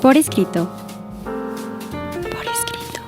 Por escrito. Por escrito.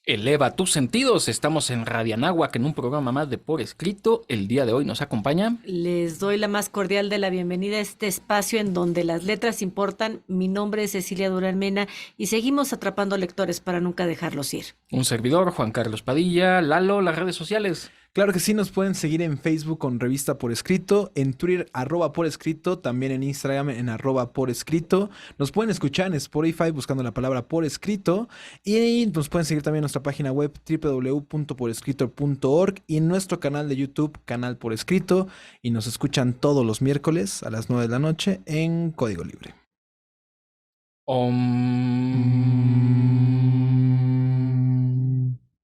Eleva tus sentidos, estamos en Radianáhuac en un programa más de Por Escrito. El día de hoy nos acompaña... Les doy la más cordial de la bienvenida a este espacio en donde las letras importan. Mi nombre es Cecilia Durán Mena y seguimos atrapando lectores para nunca dejarlos ir. Un servidor, Juan Carlos Padilla. Lalo, las redes sociales. Claro que sí, nos pueden seguir en Facebook con Revista Por Escrito, en Twitter @Por Escrito, también en Instagram en @Por Escrito. Nos pueden escuchar en Spotify buscando la palabra Por Escrito y nos pueden seguir también en nuestra página web www.porescrito.org y en nuestro canal de YouTube, Canal Por Escrito, y nos escuchan todos los miércoles a las 9 de la noche en Código Libre.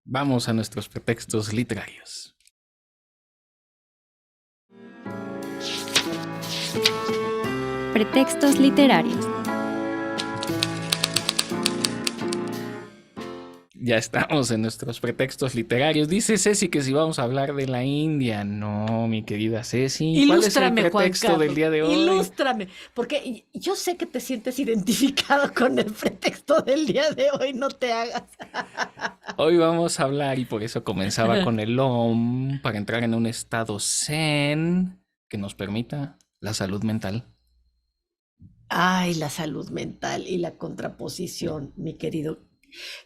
Vamos a nuestros pretextos literarios. Pretextos literarios. Ya estamos en nuestros pretextos literarios. Dice Ceci que si vamos a hablar de la India. No, mi querida Ceci. ¿Cuál es el pretexto del día de hoy? Ilústrame, porque yo sé que te sientes identificado con el pretexto del día de hoy, no te hagas. Hoy vamos a hablar, y por eso comenzaba con el OM, para entrar en un estado zen que nos permita la salud mental. Ay, la salud mental y la contraposición, mi querido,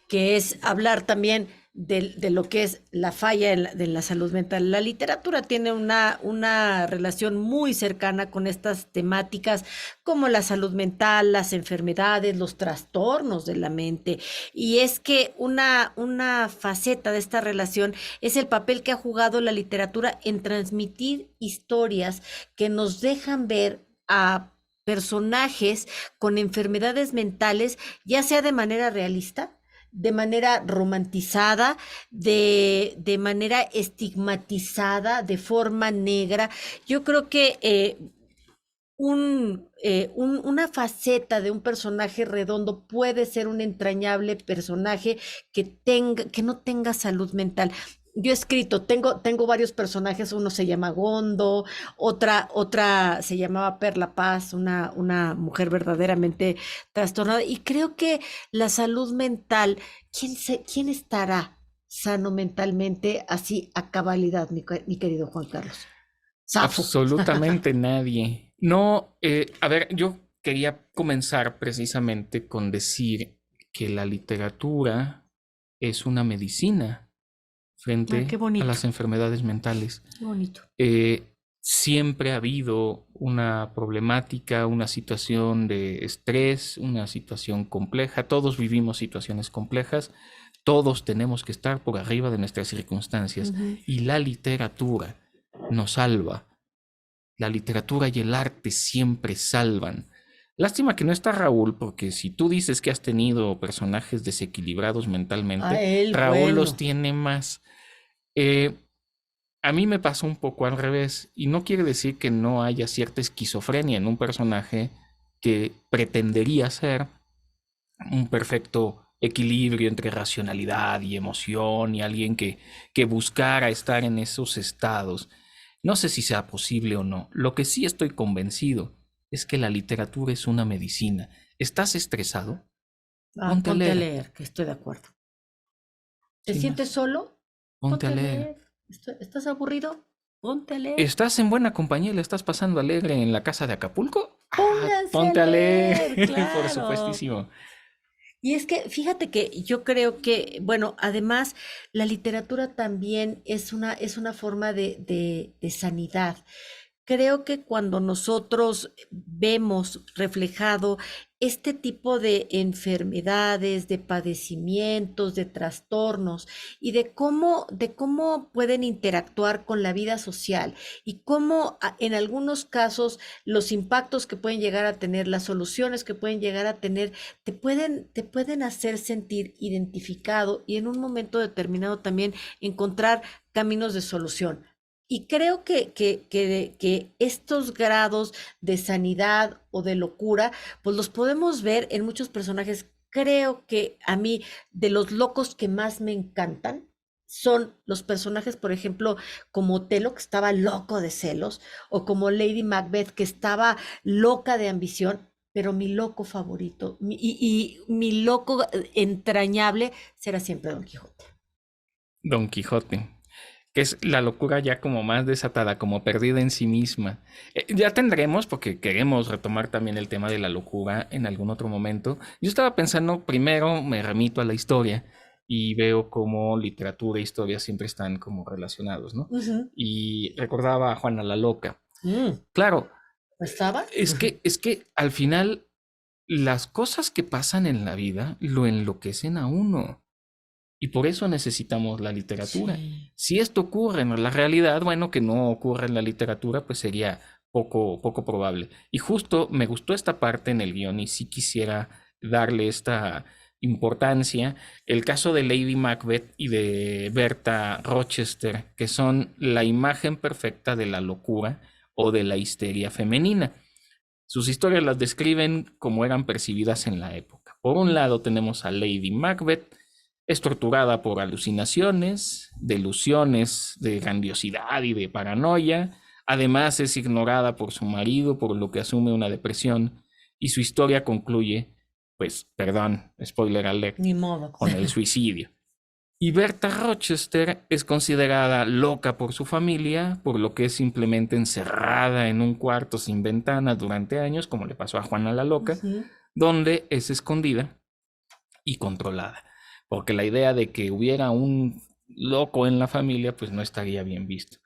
que es hablar también de lo que es la falla de la salud mental. La literatura tiene una relación muy cercana con estas temáticas como la salud mental, las enfermedades, los trastornos de la mente. Y es que una faceta de esta relación es el papel que ha jugado la literatura en transmitir historias que nos dejan ver a personajes con enfermedades mentales, ya sea de manera realista, de manera romantizada, de manera estigmatizada, de forma negra. Yo creo que una faceta de un personaje redondo puede ser un entrañable personaje que no tenga salud mental. Yo he escrito, tengo varios personajes, uno se llama Gondo, otra se llamaba Perla Paz, una mujer verdaderamente trastornada, y creo que la salud mental, ¿quién estará sano mentalmente así a cabalidad, mi querido Juan Carlos? Zafo. Absolutamente nadie. No, a ver, yo quería comenzar precisamente con decir que la literatura es una medicina frente a las enfermedades mentales. Qué bonito. Siempre ha habido una problemática, una situación de estrés, una situación compleja. Todos vivimos situaciones complejas. Todos tenemos que estar por arriba de nuestras circunstancias. Y la literatura nos salva. La literatura y el arte siempre salvan. Lástima que no está Raúl, porque si tú dices que has tenido personajes desequilibrados mentalmente, Raúl los tiene más. A mí me pasó un poco al revés, y no quiere decir que no haya cierta esquizofrenia en un personaje que pretendería ser un perfecto equilibrio entre racionalidad y emoción, y alguien que buscara estar en esos estados. No sé si sea posible o no. Lo que sí estoy convencido es que la literatura es una medicina. ¿Estás estresado? Ponte a leer, que estoy de acuerdo. ¿Te sientes solo? Ponte a leer. ¿Estás aburrido? Ponte a leer. ¿Estás en buena compañía y le estás pasando alegre en la casa de Acapulco? Ponte a leer, claro. Por supuestísimo. Y es que fíjate que yo creo que, bueno, además la literatura también es una forma de sanidad. Creo que cuando nosotros vemos reflejado este tipo de enfermedades, de padecimientos, de trastornos y de cómo pueden interactuar con la vida social y cómo en algunos casos los impactos que pueden llegar a tener, las soluciones que pueden llegar a tener, te pueden hacer sentir identificado y en un momento determinado también encontrar caminos de solución. Y creo que estos grados de sanidad o de locura, pues los podemos ver en muchos personajes. Creo que a mí, de los locos que más me encantan, son los personajes, por ejemplo, como Otelo, que estaba loco de celos, o como Lady Macbeth, que estaba loca de ambición, pero mi loco favorito y mi loco entrañable será siempre Don Quijote. Don Quijote, que es la locura ya como más desatada, como perdida en sí misma. Ya tendremos, porque queremos retomar también el tema de la locura en algún otro momento. Yo estaba pensando, primero me remito a la historia y veo cómo literatura e historia siempre están como relacionados, ¿no? Y recordaba a Juana la Loca. Claro, ¿Estaba? es que al final las cosas que pasan en la vida lo enloquecen a uno. Y por eso necesitamos la literatura. Sí. Si esto ocurre en la realidad, bueno, que no ocurra en la literatura, pues sería poco probable. Y justo me gustó esta parte en el guión y sí quisiera darle esta importancia. El caso de Lady Macbeth y de Berta Rochester, que son la imagen perfecta de la locura o de la histeria femenina. Sus historias las describen como eran percibidas en la época. Por un lado tenemos a Lady Macbeth, es torturada por alucinaciones, delusiones de grandiosidad y de paranoia. Además es ignorada por su marido, por lo que asume una depresión. Y su historia concluye, pues, perdón, spoiler alert, Ni modo. con el suicidio. Y Berta Rochester es considerada loca por su familia, por lo que es simplemente encerrada en un cuarto sin ventana durante años, como le pasó a Juana la Loca, donde es escondida y controlada. Porque la idea de que hubiera un loco en la familia, pues no estaría bien visto.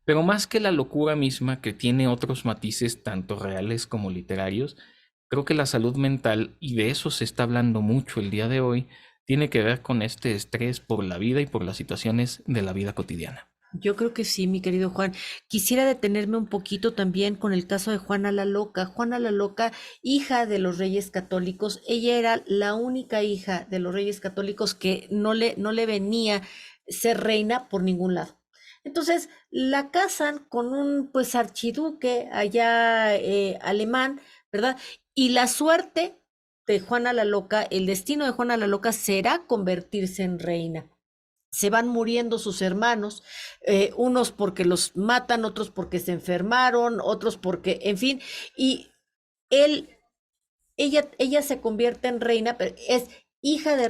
Pero más que la locura misma, que tiene otros matices tanto reales como literarios, creo que la salud mental, y de eso se está hablando mucho el día de hoy, tiene que ver con este estrés por la vida y por las situaciones de la vida cotidiana. Yo creo que sí, mi querido Juan. Quisiera detenerme un poquito también con el caso de Juana la Loca. Juana la Loca, hija de los Reyes Católicos, ella era la única hija de los Reyes Católicos que no le venía ser reina por ningún lado. Entonces la casan con un pues archiduque allá alemán, ¿verdad? Y la suerte de Juana la Loca, el destino de Juana la Loca será convertirse en reina. Se van muriendo sus hermanos, unos porque los matan, otros porque se enfermaron, otros porque, en fin, y ella se convierte en reina, pero es hija de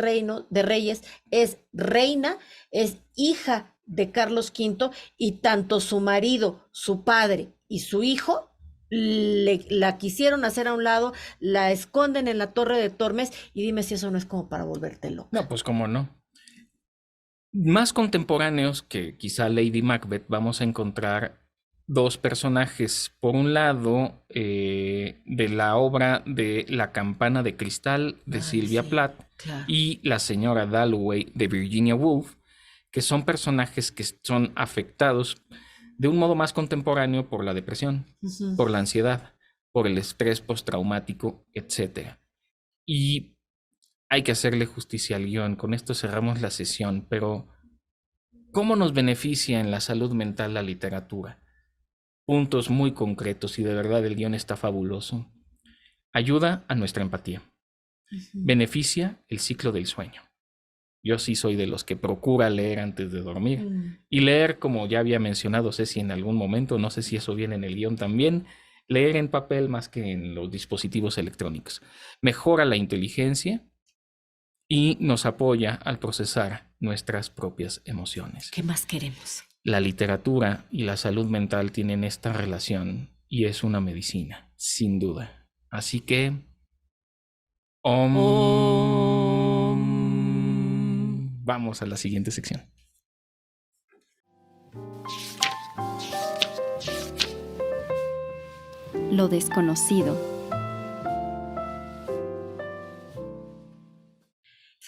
reyes, es reina, es hija de Carlos V, y tanto su marido, su padre y su hijo la quisieron hacer a un lado, la esconden en la Torre de Tormes, y dime si eso no es como para volverte loca. No, pues cómo no. Más contemporáneos que quizá Lady Macbeth, vamos a encontrar dos personajes. Por un lado, de la obra de La campana de cristal de Sylvia Plath, claro. Y La señora Dalloway de Virginia Woolf, que son personajes que son afectados de un modo más contemporáneo por la depresión, por la ansiedad, por el estrés postraumático, etc. Y hay que hacerle justicia al guión. Con esto cerramos la sesión, pero ¿cómo nos beneficia en la salud mental la literatura? Puntos muy concretos, y de verdad el guión está fabuloso. Ayuda a nuestra empatía. Beneficia el ciclo del sueño. Yo sí soy de los que procura leer antes de dormir. Y leer, como ya había mencionado Ceci en algún momento, no sé si eso viene en el guión también, leer en papel más que en los dispositivos electrónicos. Mejora la inteligencia y nos apoya al procesar nuestras propias emociones. ¿Qué más queremos? La literatura y la salud mental tienen esta relación y es una medicina, sin duda. Así que vamos a la siguiente sección. Lo desconocido.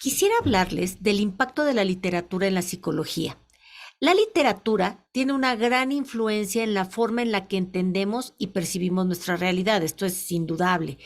Quisiera hablarles del impacto de la literatura en la psicología. La literatura tiene una gran influencia en la forma en la que entendemos y percibimos nuestra realidad. Esto es indudable.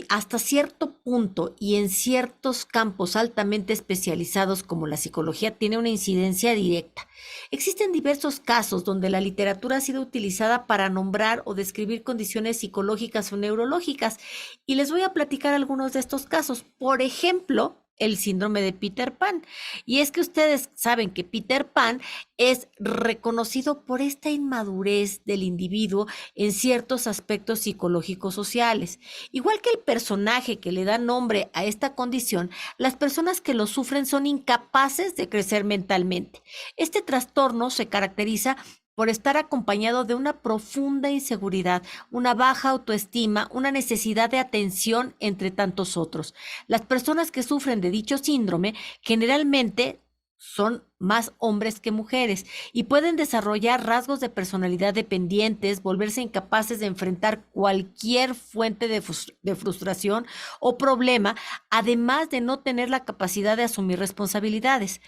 Hasta cierto punto y en ciertos campos altamente especializados como la psicología, tiene una incidencia directa. Existen diversos casos donde la literatura ha sido utilizada para nombrar o describir condiciones psicológicas o neurológicas, y les voy a platicar algunos de estos casos. Por ejemplo, el síndrome de Peter Pan. Y es que ustedes saben que Peter Pan es reconocido por esta inmadurez del individuo en ciertos aspectos psicológicos sociales. Igual que el personaje que le da nombre a esta condición, las personas que lo sufren son incapaces de crecer mentalmente. Este trastorno se caracteriza por estar acompañado de una profunda inseguridad, una baja autoestima, una necesidad de atención, entre tantos otros. Las personas que sufren de dicho síndrome generalmente son más hombres que mujeres y pueden desarrollar rasgos de personalidad dependientes, volverse incapaces de enfrentar cualquier fuente de frustración o problema, además de no tener la capacidad de asumir responsabilidades.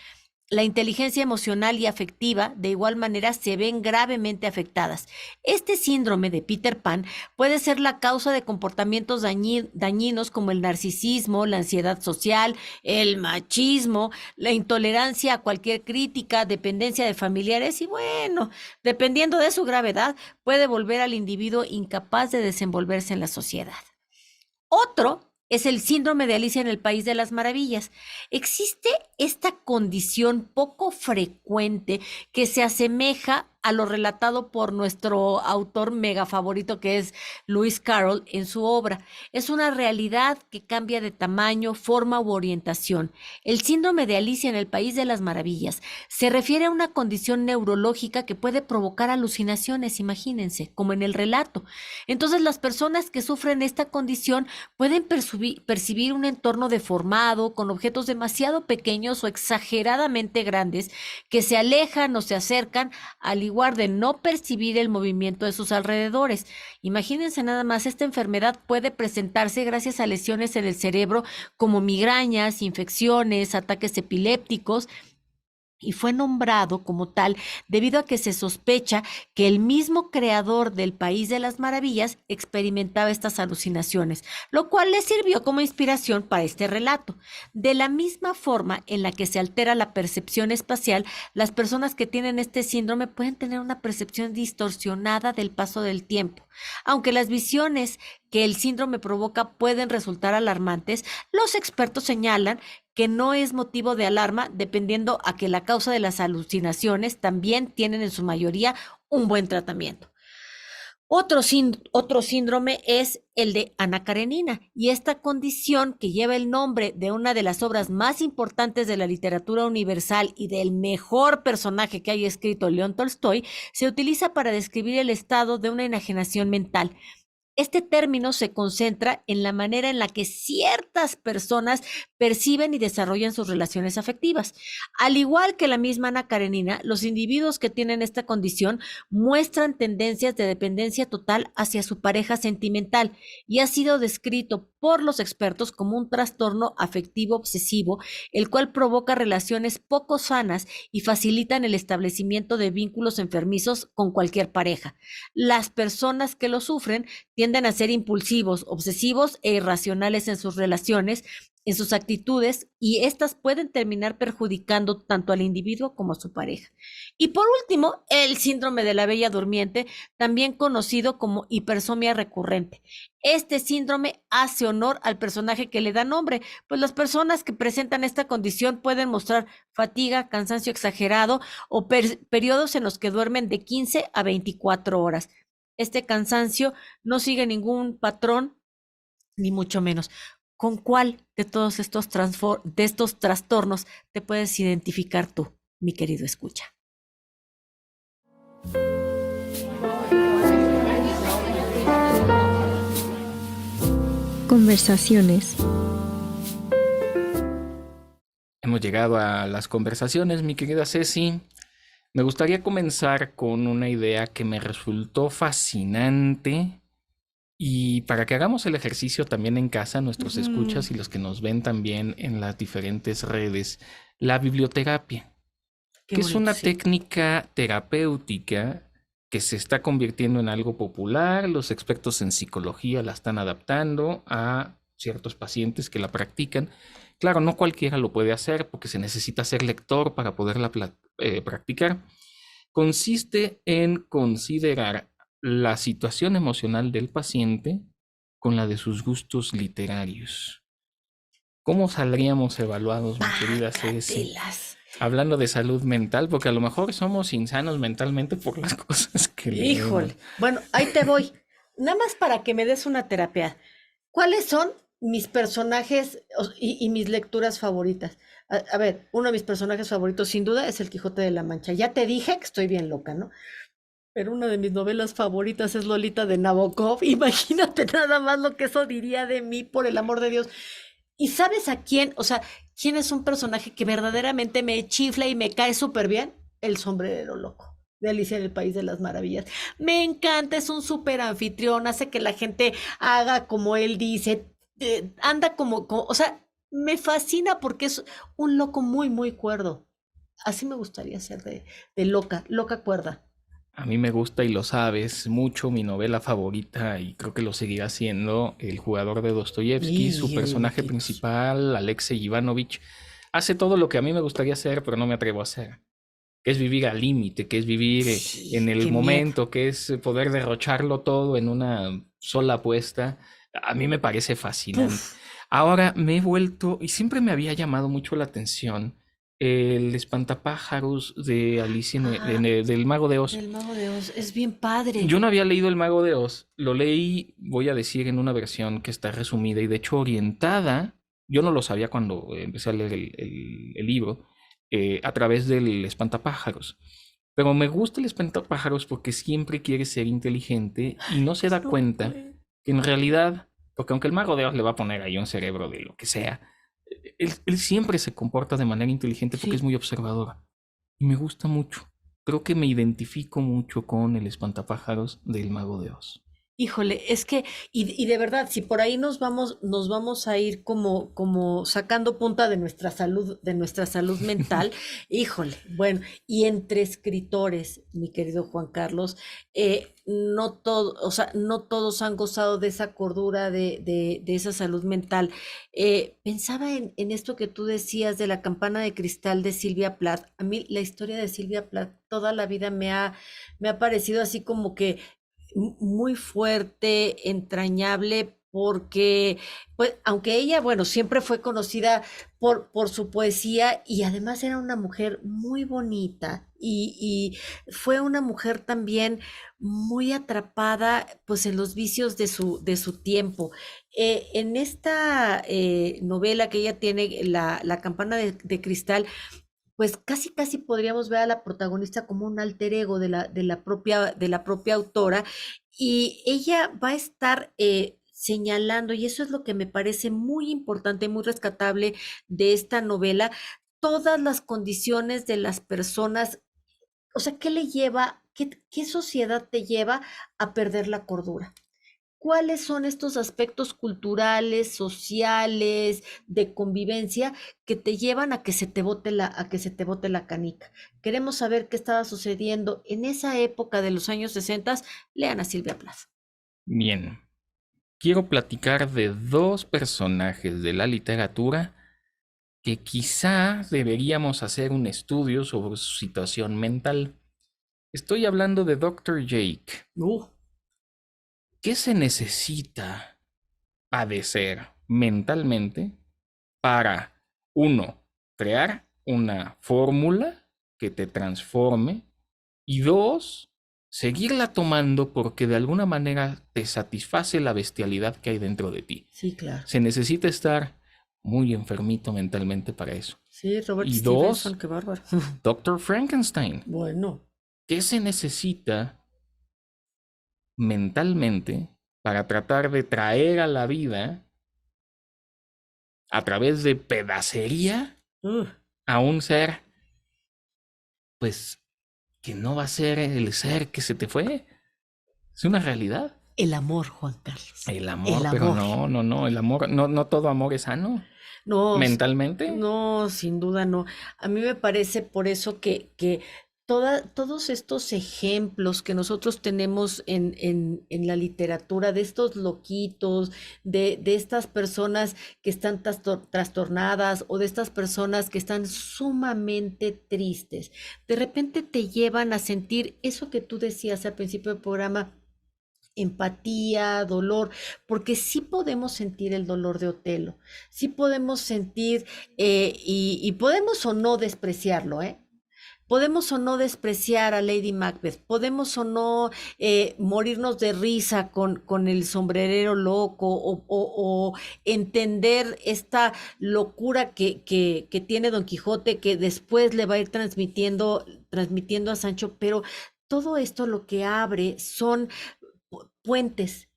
La inteligencia emocional y afectiva de igual manera se ven gravemente afectadas. Este síndrome de Peter Pan puede ser la causa de comportamientos dañinos como el narcisismo, la ansiedad social, el machismo, la intolerancia a cualquier crítica, dependencia de familiares y bueno, dependiendo de su gravedad, puede volver al individuo incapaz de desenvolverse en la sociedad. Otro es el síndrome de Alicia en el País de las Maravillas. Existe esta condición poco frecuente que se asemeja a lo relatado por nuestro autor mega favorito que es Lewis Carroll en su obra. Es una realidad que cambia de tamaño, forma u orientación. El síndrome de Alicia en el País de las Maravillas se refiere a una condición neurológica que puede provocar alucinaciones, imagínense, como en el relato. Entonces, las personas que sufren esta condición pueden percibir un entorno deformado, con objetos demasiado pequeños o exageradamente grandes que se alejan o se acercan, al igual de no percibir el movimiento de sus alrededores. Imagínense nada más, esta enfermedad puede presentarse gracias a lesiones en el cerebro como migrañas, infecciones, ataques epilépticos, y fue nombrado como tal debido a que se sospecha que el mismo creador del País de las Maravillas experimentaba estas alucinaciones, lo cual le sirvió como inspiración para este relato. De la misma forma en la que se altera la percepción espacial, las personas que tienen este síndrome pueden tener una percepción distorsionada del paso del tiempo. Aunque las visiones que el síndrome provoca pueden resultar alarmantes, los expertos señalan que no es motivo de alarma, dependiendo a que la causa de las alucinaciones también tienen en su mayoría un buen tratamiento. Otro síndrome es el de Ana Karenina, y esta condición, que lleva el nombre de una de las obras más importantes de la literatura universal y del mejor personaje que haya escrito León Tolstoy, se utiliza para describir el estado de una enajenación mental. Este término se concentra en la manera en la que ciertas personas perciben y desarrollan sus relaciones afectivas. Al igual que la misma Ana Karenina, los individuos que tienen esta condición muestran tendencias de dependencia total hacia su pareja sentimental y ha sido descrito por los expertos como un trastorno afectivo obsesivo, el cual provoca relaciones poco sanas y facilitan el establecimiento de vínculos enfermizos con cualquier pareja. Las personas que lo sufren tienden a ser impulsivos, obsesivos e irracionales en sus relaciones, en sus actitudes, y estas pueden terminar perjudicando tanto al individuo como a su pareja. Y por último, el síndrome de la Bella Durmiente, también conocido como hipersomnia recurrente. Este síndrome hace honor al personaje que le da nombre, pues las personas que presentan esta condición pueden mostrar fatiga, cansancio exagerado o periodos en los que duermen de 15 a 24 horas. Este cansancio no sigue ningún patrón, ni mucho menos. ¿Con cuál de todos estos trastornos te puedes identificar tú, mi querido escucha? Conversaciones. Hemos llegado a las conversaciones, mi querida Ceci. Me gustaría comenzar con una idea que me resultó fascinante y para que hagamos el ejercicio también en casa, nuestros escuchas y los que nos ven también en las diferentes redes, la biblioterapia, que es una técnica terapéutica que se está convirtiendo en algo popular. Los expertos en psicología la están adaptando a ciertos pacientes que la practican. Claro, no cualquiera lo puede hacer porque se necesita ser lector para poderla practicar. Consiste en considerar la situación emocional del paciente con la de sus gustos literarios. ¿Cómo saldríamos evaluados, mi querida Ceci? Pácatelas. Hablando de salud mental, porque a lo mejor somos insanos mentalmente por las cosas que leemos. Híjole. Bueno, ahí te voy. Nada más para que me des una terapia. ¿Cuáles son mis personajes y mis lecturas favoritas? A ver, uno de mis personajes favoritos sin duda es El Quijote de la Mancha. Ya te dije que estoy bien loca, ¿no? Pero una de mis novelas favoritas es Lolita de Nabokov. Imagínate nada más lo que eso diría de mí, por el amor de Dios. ¿Y sabes a quién? O sea, ¿quién es un personaje que verdaderamente me chifla y me cae súper bien? El sombrerero loco de Alicia en el País de las Maravillas. Me encanta, es un súper anfitrión, hace que la gente haga como él dice, anda o sea, me fascina porque es un loco muy, muy cuerdo. Así me gustaría ser de loca, loca cuerda. A mí me gusta, y lo sabes, mucho mi novela favorita, y creo que lo seguirá siendo, El jugador de Dostoyevsky. Su personaje Dios. principal, Alexei Ivanovich, hace todo lo que a mí me gustaría hacer, pero no me atrevo a hacer. Que es vivir al límite, que es vivir Sí, en el qué miedo. momento, que es poder derrocharlo todo en una sola apuesta. A mí me parece fascinante. Uf. Ahora me he vuelto, y siempre me había llamado mucho la atención, el espantapájaros de Alicia del Mago de Oz. El Mago de Oz es bien padre. Yo no había leído El Mago de Oz, lo leí, voy a decir, en una versión que está resumida y de hecho orientada. Yo no lo sabía cuando empecé a leer el libro, a través del espantapájaros. Pero me gusta el espantapájaros porque siempre quiere ser inteligente y no se da No, cuenta güey. que en realidad, porque aunque el Mago de Oz le va a poner ahí un cerebro de lo que sea, él siempre se comporta de manera inteligente porque Sí. es muy observador. Y me gusta mucho. Creo que me identifico mucho con el espantapájaros del Mago de Oz. Híjole, es que, y de verdad, si por ahí nos vamos a ir como sacando punta de nuestra salud mental, híjole, bueno, y entre escritores, mi querido Juan Carlos, no todo, o sea, no todos han gozado de esa cordura, de esa salud mental. Pensaba en esto que tú decías de la campana de cristal de Silvia Plath. A mí la historia de Silvia Plath toda la vida me ha parecido así como que muy fuerte, entrañable, porque, pues, aunque ella, bueno, siempre fue conocida por su poesía y además era una mujer muy bonita y fue una mujer también muy atrapada, pues, en los vicios de su tiempo. En esta novela que ella tiene, La campana de cristal, pues casi podríamos ver a la protagonista como un alter ego de la propia autora, y ella va a estar señalando, y eso es lo que me parece muy importante, muy rescatable de esta novela, todas las condiciones de las personas, o sea, ¿qué le lleva, qué sociedad te lleva a perder la cordura? ¿Cuáles son estos aspectos culturales, sociales, de convivencia que te llevan a que se te bote a que se te bote la canica? Queremos saber qué estaba sucediendo en esa época de los años 60. Lean a Silvia Plath. Bien, quiero platicar de dos personajes de la literatura que quizá deberíamos hacer un estudio sobre su situación mental. Estoy hablando de Dr. Jake. ¿Qué se necesita padecer mentalmente para, uno, crear una fórmula que te transforme, y dos, seguirla tomando porque de alguna manera te satisface la bestialidad que hay dentro de ti? Sí, claro. Se necesita estar muy enfermito mentalmente para eso. Sí, Robert Y Stevenson, dos, qué bárbaro. Dr. Frankenstein. Bueno, ¿Qué se necesita mentalmente para tratar de traer a la vida, a través de pedacería, a un ser, pues, que no va a ser el ser que se te fue? Es una realidad. el amor, Juan Carlos. El amor, El pero amor. no, el amor, no todo amor es sano. No, Mentalmente. no, sin duda no. A mí me parece por eso que todos estos ejemplos que nosotros tenemos en la literatura, de estos loquitos, de estas personas que están trastornadas o de estas personas que están sumamente tristes, de repente te llevan a sentir eso que tú decías al principio del programa, empatía, dolor, porque sí podemos sentir el dolor de Otelo, sí podemos sentir y podemos o no despreciarlo, ¿eh? Podemos o no despreciar a Lady Macbeth, podemos o no morirnos de risa con el sombrerero loco o entender esta locura que tiene Don Quijote que después le va a ir transmitiendo a Sancho, pero todo esto lo que abre son puentes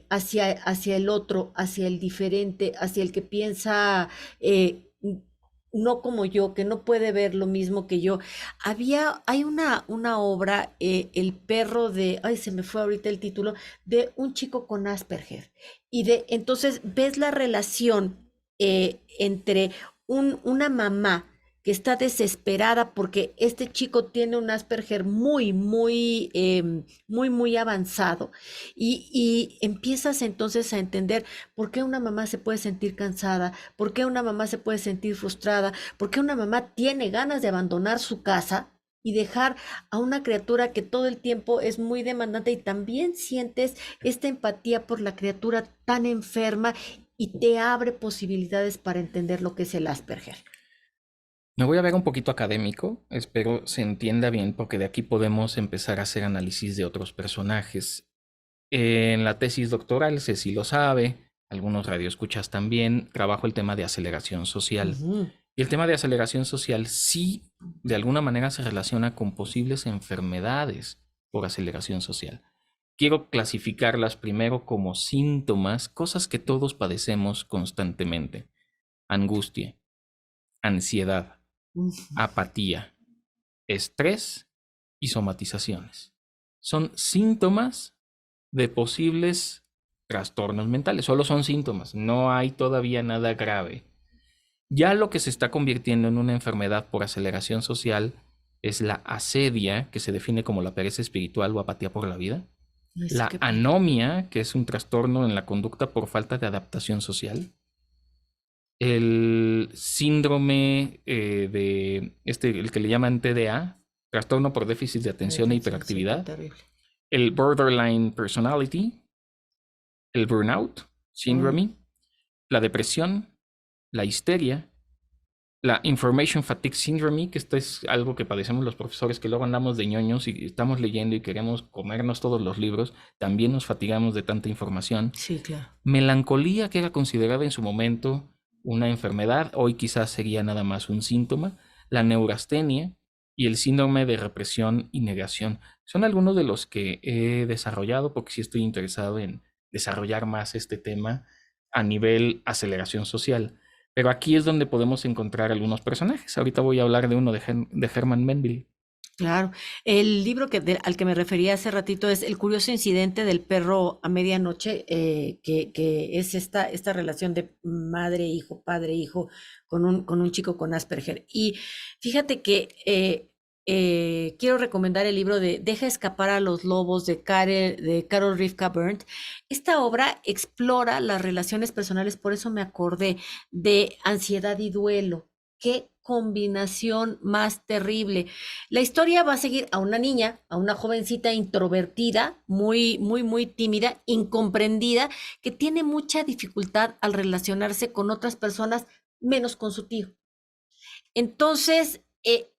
hacia el otro, hacia el diferente, hacia el que piensa no como yo, que no puede ver lo mismo que yo. Hay una obra, El perro de, ay, se me fue ahorita el título, de un chico con Asperger. Entonces ves la relación entre una mamá que está desesperada porque este chico tiene un Asperger muy avanzado y empiezas entonces a entender por qué una mamá se puede sentir cansada, por qué una mamá se puede sentir frustrada, por qué una mamá tiene ganas de abandonar su casa y dejar a una criatura que todo el tiempo es muy demandante y también sientes esta empatía por la criatura tan enferma y te abre posibilidades para entender lo que es el Asperger. Me voy a ver un poquito académico, espero se entienda bien porque de aquí podemos empezar a hacer análisis de otros personajes. En la tesis doctoral, Ceci lo sabe, algunos radioescuchas también, trabajo el tema de aceleración social. Y el tema de aceleración social sí, de alguna manera se relaciona con posibles enfermedades por aceleración social. Quiero clasificarlas primero como síntomas, cosas que todos padecemos constantemente. Angustia, ansiedad, apatía, estrés y somatizaciones. Son síntomas de posibles trastornos mentales. Solo son síntomas, no hay todavía nada grave. Ya lo que se está convirtiendo en una enfermedad por aceleración social es la asedia, que se define como la pereza espiritual o apatía por la vida. La anomia, que es un trastorno en la conducta por falta de adaptación social. El síndrome el que le llaman TDA, trastorno por déficit de atención e hiperactividad. El borderline personality, el burnout syndrome, la depresión, la histeria, la information fatigue syndrome, que esto es algo que padecemos los profesores, que luego andamos de ñoños y estamos leyendo y queremos comernos todos los libros, también nos fatigamos de tanta información. Sí, claro. Melancolía, que era considerada en su momento una enfermedad, hoy quizás sería nada más un síntoma. La neurastenia y el síndrome de represión y negación son algunos de los que he desarrollado porque sí estoy interesado en desarrollar más este tema a nivel aceleración social. Pero aquí es donde podemos encontrar algunos personajes. Ahorita voy a hablar de uno de Herman Melville. Claro. El libro al que me refería hace ratito es El curioso incidente del perro a medianoche, que es esta relación de madre-hijo, padre-hijo, con un chico con Asperger. Y fíjate que quiero recomendar el libro de Deja escapar a los lobos de Carol Rivka Berndt. Esta obra explora las relaciones personales, por eso me acordé de ansiedad y duelo. Qué combinación más terrible. La historia va a seguir a una niña, a una jovencita introvertida, muy tímida, incomprendida, que tiene mucha dificultad al relacionarse con otras personas, menos con su tío. Entonces,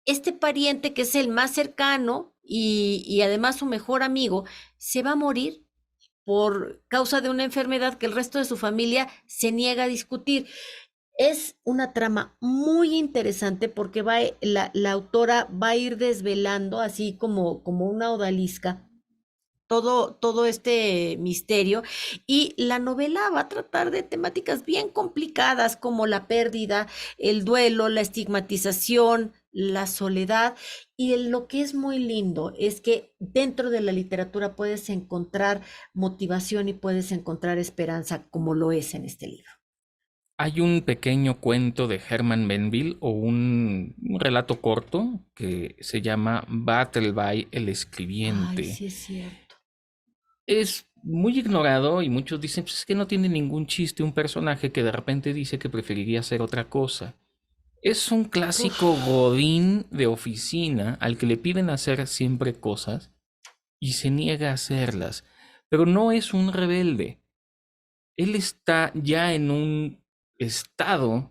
este pariente, que es el más cercano y además su mejor amigo, se va a morir por causa de una enfermedad que el resto de su familia se niega a discutir. Es una trama muy interesante porque la autora va a ir desvelando, así como una odalisca, todo este misterio, y la novela va a tratar de temáticas bien complicadas como la pérdida, el duelo, la estigmatización, la soledad, y lo que es muy lindo es que dentro de la literatura puedes encontrar motivación y puedes encontrar esperanza, como lo es en este libro. Hay un pequeño cuento de Herman Melville o un relato corto que se llama Bartleby el escribiente. Ay, sí es cierto. Es muy ignorado y muchos dicen pues es que no tiene ningún chiste un personaje que de repente dice que preferiría hacer otra cosa. Es un clásico godín de oficina al que le piden hacer siempre cosas y se niega a hacerlas. pero no es un rebelde. Él está ya en un estado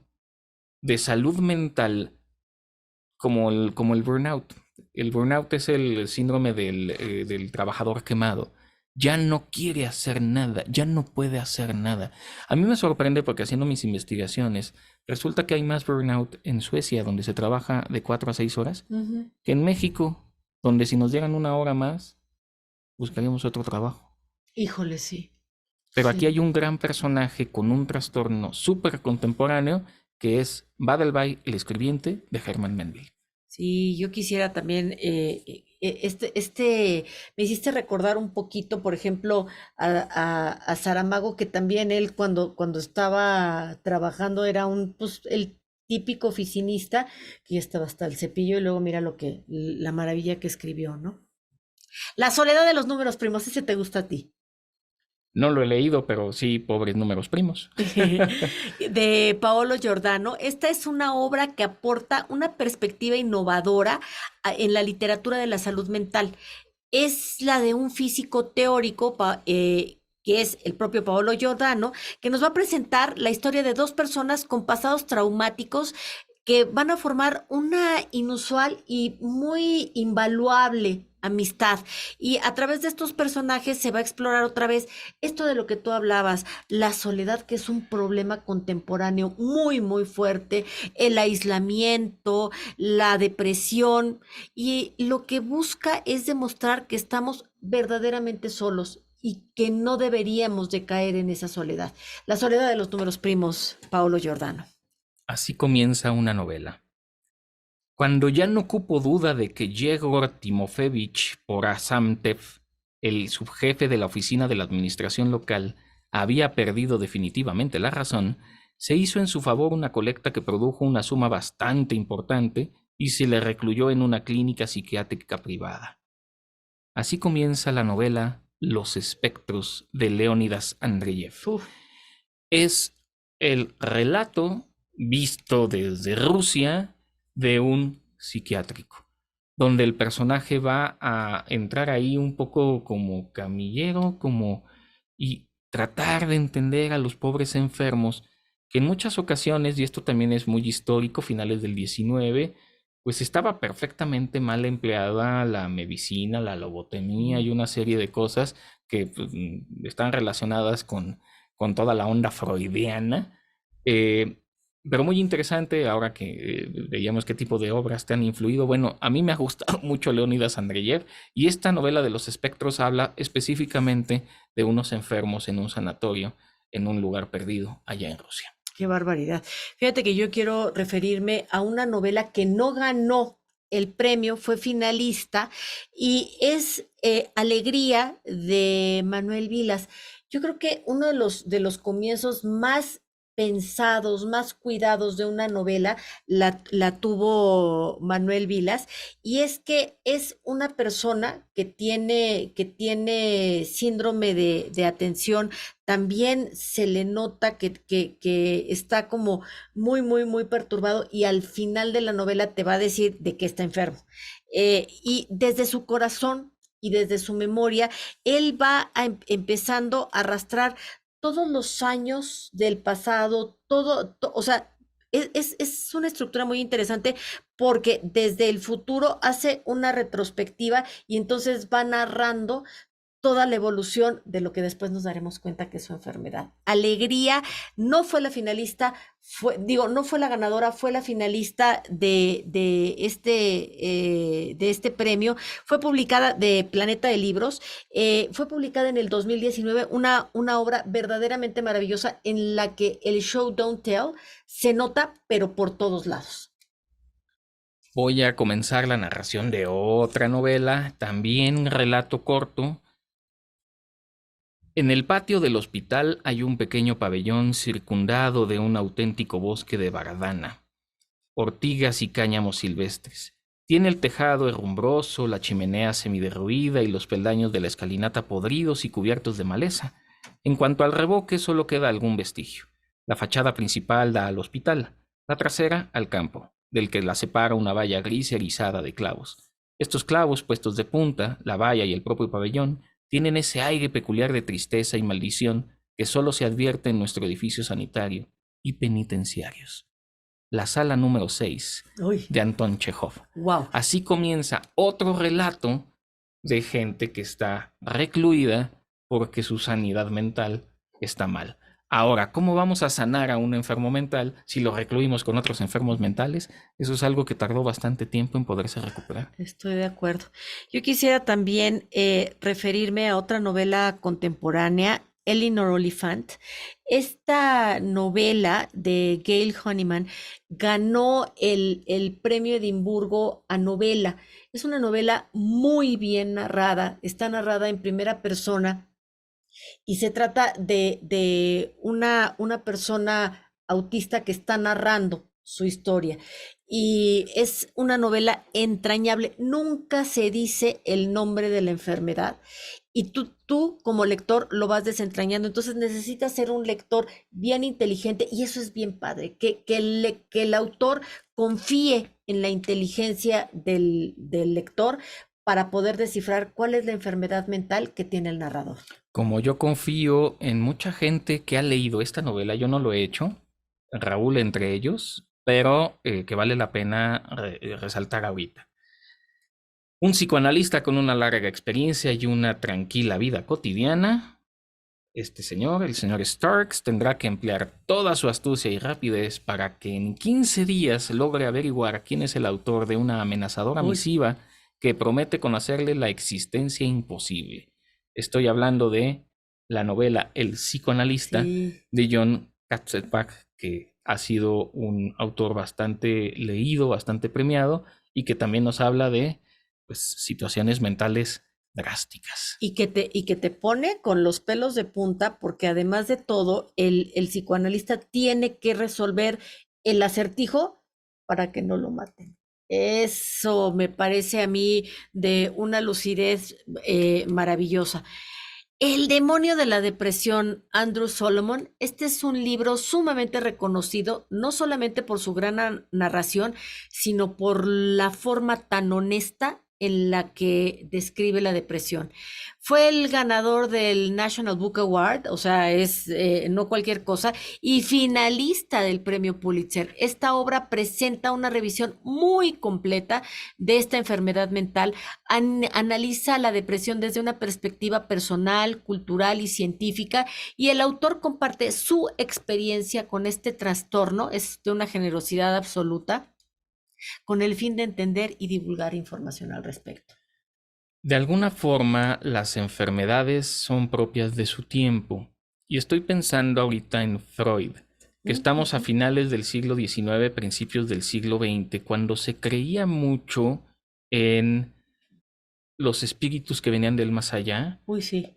de salud mental como el burnout. El burnout es el síndrome del trabajador quemado. Ya no quiere hacer nada, ya no puede hacer nada. A mí me sorprende porque haciendo mis investigaciones, resulta que hay más burnout en Suecia, donde se trabaja de 4 a 6 horas, Ujú. que en México, donde si nos dieran una hora más, buscaríamos otro trabajo. Híjole, sí. Pero aquí Sí. hay un gran personaje con un trastorno súper contemporáneo que es Badelbay, el escribiente de Herman Melville. Sí, yo quisiera también, me hiciste recordar un poquito, por ejemplo, a Saramago, que también él cuando estaba trabajando era pues, el típico oficinista, que ya estaba hasta el cepillo y luego mira la maravilla que escribió, ¿no? La soledad de los números primos, ese te gusta a ti. No lo he leído, pero sí, pobres números primos. De Paolo Giordano. Esta es una obra que aporta una perspectiva innovadora en la literatura de la salud mental. Es la de un físico teórico, que es el propio Paolo Giordano, que nos va a presentar la historia de dos personas con pasados traumáticos que van a formar una inusual y muy invaluable amistad. Y a través de estos personajes se va a explorar otra vez esto de lo que tú hablabas, la soledad, que es un problema contemporáneo muy, muy fuerte, el aislamiento, la depresión, y lo que busca es demostrar que estamos verdaderamente solos y que no deberíamos de caer en esa soledad. La soledad de los números primos, Paolo Giordano. Así comienza una novela. Cuando ya no cupo duda de que Yegor Timofevich Porasamtev, el subjefe de la oficina de la administración local, había perdido definitivamente la razón, se hizo en su favor una colecta que produjo una suma bastante importante y se le recluyó en una clínica psiquiátrica privada. Así comienza la novela Los espectros de Leónidas Andreyev. Uf. Es el relato visto desde Rusia de un psiquiátrico, donde el personaje va a entrar ahí un poco como camillero, y tratar de entender a los pobres enfermos, que en muchas ocasiones, y esto también es muy histórico, finales del 19, pues estaba perfectamente mal empleada la medicina, la lobotomía y una serie de cosas que pues, están relacionadas con toda la onda freudiana. Pero muy interesante ahora que veíamos qué tipo de obras te han influido. Bueno, a mí me ha gustado mucho Leónidas Andreyev y esta novela de los espectros habla específicamente de unos enfermos en un sanatorio en un lugar perdido allá en Rusia. Qué barbaridad. Fíjate que yo quiero referirme a una novela que no ganó el premio, fue finalista, y es Alegría, de Manuel Vilas. Yo creo que uno de los comienzos más pensados, más cuidados de una novela la tuvo Manuel Vilas, y es que es una persona que tiene síndrome de atención. También se le nota que está como muy, muy, muy perturbado, y al final de la novela te va a decir de qué está enfermo. Y desde su corazón y desde su memoria, él va empezando a arrastrar todos los años del pasado, o sea, es una estructura muy interesante porque desde el futuro hace una retrospectiva y entonces va narrando toda la evolución de lo que después nos daremos cuenta que es su enfermedad. Alegría no fue la finalista, no fue la ganadora, fue la finalista de este premio. Fue publicada de Planeta de Libros, fue publicada en el 2019, una obra verdaderamente maravillosa en la que el show don't tell se nota, pero por todos lados. Voy a comenzar la narración de otra novela, también un relato corto. En el patio del hospital hay un pequeño pabellón circundado de un auténtico bosque de bardana, ortigas y cáñamos silvestres. Tiene el tejado herrumbroso, la chimenea semiderruida y los peldaños de la escalinata podridos y cubiertos de maleza. En cuanto al revoque, solo queda algún vestigio. La fachada principal da al hospital, la trasera al campo, del que la separa una valla gris erizada de clavos. Estos clavos puestos de punta, la valla y el propio pabellón, tienen ese aire peculiar de tristeza y maldición que solo se advierte en nuestro edificio sanitario y penitenciarios. La sala número 6 Uy, de Anton Chekhov. wow. Así comienza otro relato de gente que está recluida porque su sanidad mental está mal. Ahora, ¿cómo vamos a sanar a un enfermo mental si lo recluimos con otros enfermos mentales? Eso es algo que tardó bastante tiempo en poderse recuperar. Estoy de acuerdo. Yo quisiera también referirme a otra novela contemporánea, Eleanor Oliphant. Esta novela de Gail Honeyman ganó el premio Edimburgo a novela. Es una novela muy bien narrada, está narrada en primera persona y se trata de una persona autista que está narrando su historia. Y es una novela entrañable. Nunca se dice el nombre de la enfermedad y tú como lector lo vas desentrañando. Entonces necesitas ser un lector bien inteligente y eso es bien padre, que el autor confíe en la inteligencia del lector para poder descifrar cuál es la enfermedad mental que tiene el narrador. Como yo confío en mucha gente que ha leído esta novela, yo no lo he hecho, Raúl entre ellos, pero que vale la pena resaltar ahorita. Un psicoanalista con una larga experiencia y una tranquila vida cotidiana, este señor, el señor Starks, tendrá que emplear toda su astucia y rapidez para que en 15 días logre averiguar quién es el autor de una amenazadora misiva que promete conocerle la existencia imposible. Estoy hablando de la novela El psicoanalista de John Katzenbach, que ha sido un autor bastante leído, bastante premiado y que también nos habla de situaciones mentales drásticas. Y que te pone con los pelos de punta, porque además de todo, el psicoanalista tiene que resolver el acertijo para que no lo maten. Eso me parece a mí de una lucidez maravillosa. El demonio de la depresión, Andrew Solomon. Este es un libro sumamente reconocido, no solamente por su gran narración, sino por la forma tan honesta en la que describe la depresión. Fue el ganador del National Book Award, o sea, es no cualquier cosa, y finalista del premio Pulitzer. Esta obra presenta una revisión muy completa de esta enfermedad mental, analiza la depresión desde una perspectiva personal, cultural y científica, y el autor comparte su experiencia con este trastorno, es de una generosidad absoluta, con el fin de entender y divulgar información al respecto. De alguna forma, las enfermedades son propias de su tiempo. Y estoy pensando ahorita en Freud, que estamos a finales del siglo XIX, principios del siglo XX, cuando se creía mucho en los espíritus que venían del más allá. Uy, sí.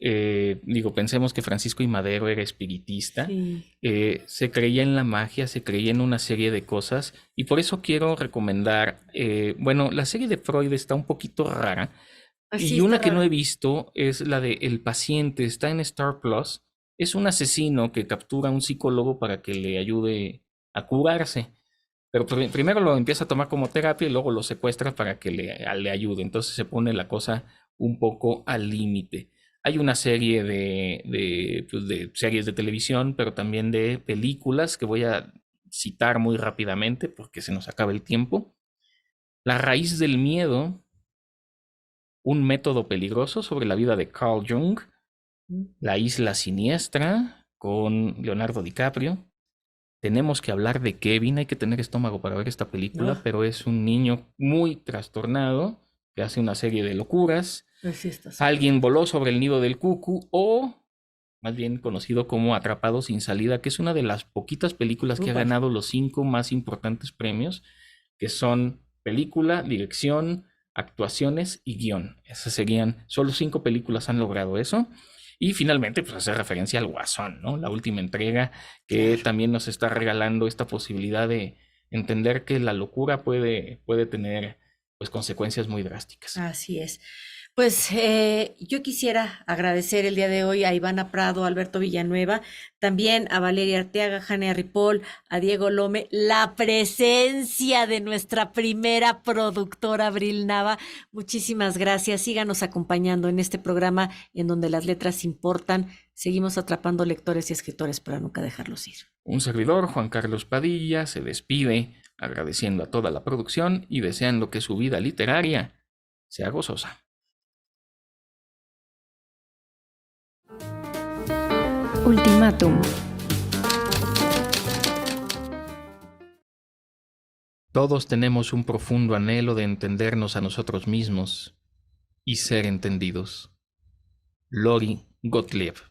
Pensemos que Francisco I. Madero era espiritista. Sí. Se creía en la magia, se creía en una serie de cosas. Y por eso quiero recomendar, la serie de Freud está un poquito rara. Así Y una está que no raro. he visto es la de El paciente, está en Star Plus. Es un asesino que captura a un psicólogo para que le ayude a curarse. Pero primero lo empieza a tomar como terapia y luego lo secuestra para que le ayude. Entonces se pone la cosa un poco al límite. Hay una serie de series de televisión, pero también de películas que voy a citar muy rápidamente porque se nos acaba el tiempo. La raíz del miedo, un método peligroso sobre la vida de Carl Jung. La isla siniestra con Leonardo DiCaprio. Tenemos que hablar de Kevin, hay que tener estómago para ver esta película, pero es un niño muy trastornado que hace una serie de locuras. Así está. Alguien voló sobre el nido del cucu, o más bien conocido como Atrapado sin salida, que es una de las poquitas películas que ha ganado los 5 más importantes premios, que son película, dirección, actuaciones y guión. Esas serían, solo 5 películas han logrado eso. Y finalmente, pues hacer referencia al Guasón, ¿no? La última entrega que también nos está regalando esta posibilidad de entender que la locura puede tener pues consecuencias muy drásticas. Así es. Pues yo quisiera agradecer el día de hoy a Ivana Prado, a Alberto Villanueva, también a Valeria Arteaga, Jania Ripoll, a Diego Lome, la presencia de nuestra primera productora, Abril Nava. Muchísimas gracias. Síganos acompañando en este programa en donde las letras importan. Seguimos atrapando lectores y escritores para nunca dejarlos ir. Un servidor, Juan Carlos Padilla, se despide agradeciendo a toda la producción y deseando que su vida literaria sea gozosa. Ultimátum. Todos tenemos un profundo anhelo de entendernos a nosotros mismos y ser entendidos. Lori Gottlieb.